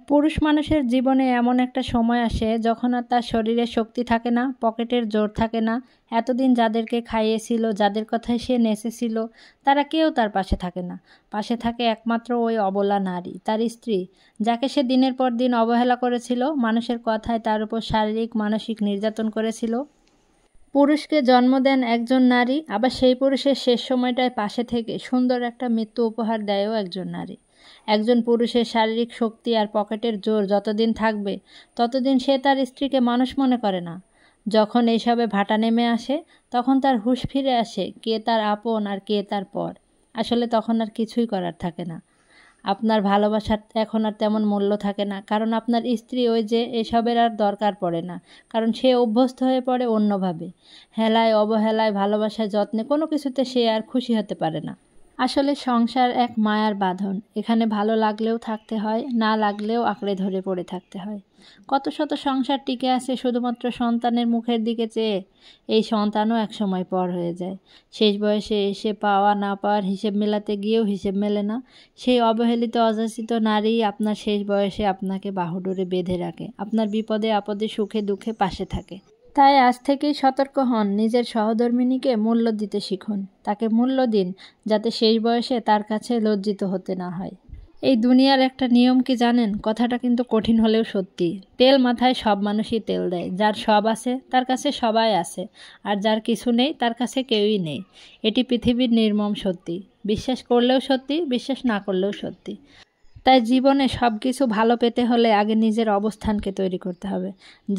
পুরুষ মানুষের জীবনে এমন একটা সময় আসে যখন আর তার শরীরে শক্তি থাকে না, পকেটের জোর থাকে না। এতদিন যাদেরকে খাইয়েছিল, যাদের কথায় সে নেচেছিল, তারা কেউ তার পাশে থাকে না। পাশে থাকে একমাত্র ওই অবলা নারী, তার স্ত্রী, যাকে সে দিনের পর দিন অবহেলা করেছিল, মানুষের কথায় তার উপর শারীরিক মানসিক নির্যাতন করেছিল। পুরুষকে জন্ম দেন একজন নারী, আবার সেই পুরুষের শেষ সময়টায় পাশে থেকে সুন্দর একটা মৃত্যু উপহার দেয়ও একজন নারী। একজন পুরুষের শারীরিক শক্তি আর পকেটের জোর যতদিন থাকবে, ততদিন সে তার স্ত্রীকে মানুষ মনে করে না। যখন এইসবে ভাটা নেমে আসে, তখন তার হুঁশ ফিরে আসে কে তার আপন আর কে তার পর। আসলে তখন আর কিছুই করার থাকে না। আপনার ভালোবাসার এখন আর তেমন মূল্য থাকে না, কারণ আপনার স্ত্রী ওই যে এসবের আর দরকার পড়ে না, কারণ সে অভ্যস্ত হয়ে পড়ে অন্যভাবে। হেলায় অবহেলায়, ভালোবাসায়, যত্নে, কোনো কিছুতে সে আর খুশি হতে পারে না। আসলে সংসার এক মায়ার বাঁধন। এখানে ভালো লাগলেও থাকতে হয়, না লাগলেও আঁকড়ে ধরে পড়ে থাকতে হয়। কত শত সংসার টিকে আছে শুধুমাত্র সন্তানের মুখের দিকে চেয়ে। এই সন্তানও একসময় পর হয়ে যায়। শেষ বয়সে এসে পাওয়া না পাওয়ার হিসেব মেলাতে গিয়েও হিসেব মেলে না। সেই অবহেলিত অযাচিত নারী আপনার শেষ বয়সে আপনাকে বাহুডোরে বেঁধে রাখে, আপনার বিপদে আপদে সুখে দুঃখে পাশে থাকে। তাই আজ থেকেই সতর্ক হন, নিজের সহধর্মিণীকে মূল্য দিতে শিখুন। তাকে মূল্য দিন, যাতে শেষ বয়সে তার কাছে লজ্জিত হতে না হয়। এই দুনিয়ার একটা নিয়ম কি জানেন? কথাটা কিন্তু কঠিন হলেও সত্যি। তেল মাথায় সব মানুষই তেল দেয়। যার সব আছে তার কাছে সবাই আছে, আর যার কিছু নেই তার কাছে কেউই নেই। এটি পৃথিবীর নির্মম সত্যি। বিশ্বাস করলেও সত্যি, বিশ্বাস না করলেও সত্যি। তাই জীবনে সব কিছু ভালো পেতে হলে আগে নিজের অবস্থানকে তৈরি করতে হবে।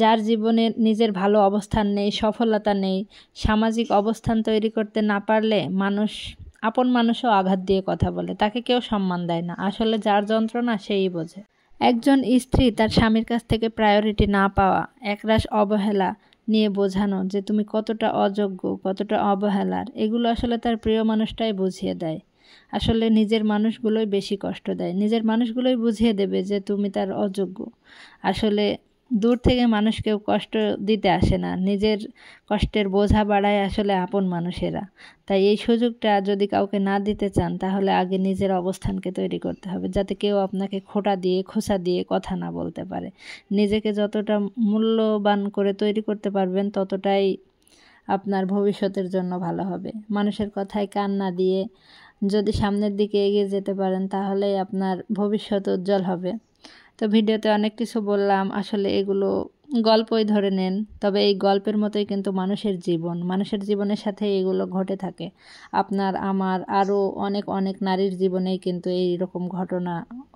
যার জীবনে নিজের ভালো অবস্থান নেই, সফলতা নেই, সামাজিক অবস্থান তৈরি করতে না পারলে আপন মানুষও আঘাত দিয়ে কথা বলে, তাকে কেউ সম্মান দেয় না। আসলে যার যন্ত্রণা সেই বোঝে। একজন স্ত্রী তার স্বামীর কাছ থেকে প্রায়োরিটি না পাওয়া, একরাশ অবহেলা নিয়ে বোঝানো যে তুমি কতটা অযোগ্য, কতটা অবহেলার, এগুলো আসলে তার প্রিয় মানুষটাই বুঝিয়ে দেয়। আসলে নিজের মানুষগুলোই বেশি কষ্ট দেয়। নিজের মানুষগুলোই বুঝিয়ে দেবে যে তুমি তার অযোগ্য। আসলে দূর থেকে মানুষ কেউ কষ্ট দিতে আসে না, নিজের কষ্টের বোঝা বাড়ায় আসলে আপন মানুষেরা। তাই এই সুযোগটা যদি কাউকে না দিতে চান, তাহলে আগে নিজের অবস্থানকে তৈরি করতে হবে, যাতে কেউ আপনাকে খোঁটা দিয়ে খোঁচা দিয়ে কথা না বলতে পারে। নিজেকে যতটা মূল্যবান করে তৈরি করতে পারবেন, ততটাই আপনার ভবিষ্যতের জন্য ভালো হবে। মানুষের কথায় কান না দিয়ে যদি সামনের দিকে এগিয়ে যেতে পারেন, তাহলেই আপনার ভবিষ্যৎ উজ্জ্বল হবে। তো ভিডিওতে অনেক কিছু বললাম, আসলে এগুলো গল্পই ধরে নেন, তবে এই গল্পের মতোই কিন্তু মানুষের জীবন, মানুষের জীবনের সাথে এগুলো ঘটে থাকে। আপনার, আমার, আরও অনেক অনেক নারীর জীবনেই কিন্তু এই রকম ঘটনা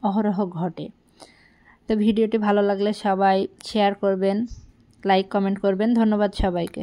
অহরহ ঘটে। তো ভিডিওটি ভালো লাগলে সবাই শেয়ার করবেন, লাইক কমেন্ট করবেন। ধন্যবাদ সবাইকে।